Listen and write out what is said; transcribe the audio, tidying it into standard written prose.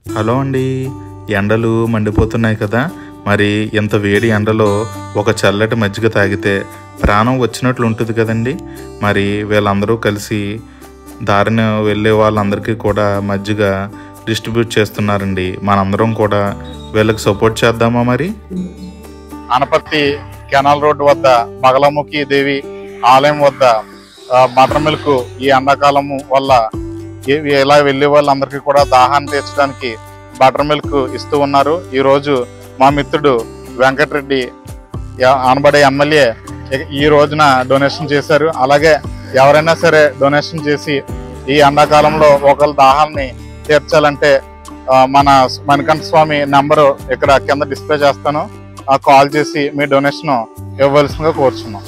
Hello అండి. ఎండలు మండిపోతున్నాయి కదా, మరి ఇంత వేడి ఎండలో ఒక చల్లటి మజ్జిగ తాగితే ప్రాణం వచ్చినట్లు ఉంటుంది కదండి. మరి వీళ్ళందరూ కలిసి దారిన వెళ్ళే వాళ్ళందరికీ కూడా మజ్జిగ డిస్ట్రిబ్యూట్ చేస్తున్నారండి. మనందరం కూడా వీళ్ళకి సపోర్ట్ చేద్దామా మరి? అనపర్తి కెనాల్ రోడ్డు వద్ద బగలముఖి దేవి ఆలయం వద్ద బటర్ మిల్క్ ఈ ఎండాకాలము వల్ల ఇలా వెళ్ళే వాళ్ళందరికీ కూడా దాహాన్ని తీర్చడానికి బటర్ మిల్క్ ఇస్తూ ఉన్నారు. ఈరోజు మా మిత్రుడు వెంకటరెడ్డి అనబడే ఎమ్మెల్యే ఈ రోజున డొనేషన్ చేశారు. అలాగే ఎవరైనా సరే డొనేషన్ చేసి ఈ ఎండాకాలంలో ఒకళ్ళ దాహాన్ని తీర్చాలంటే మన మణికంఠ స్వామి నెంబరు ఇక్కడ కింద డిస్ప్లే చేస్తాను, కాల్ చేసి మీ డొనేషన్ ఇవ్వవలసిందిగా కోరుచున్నాం.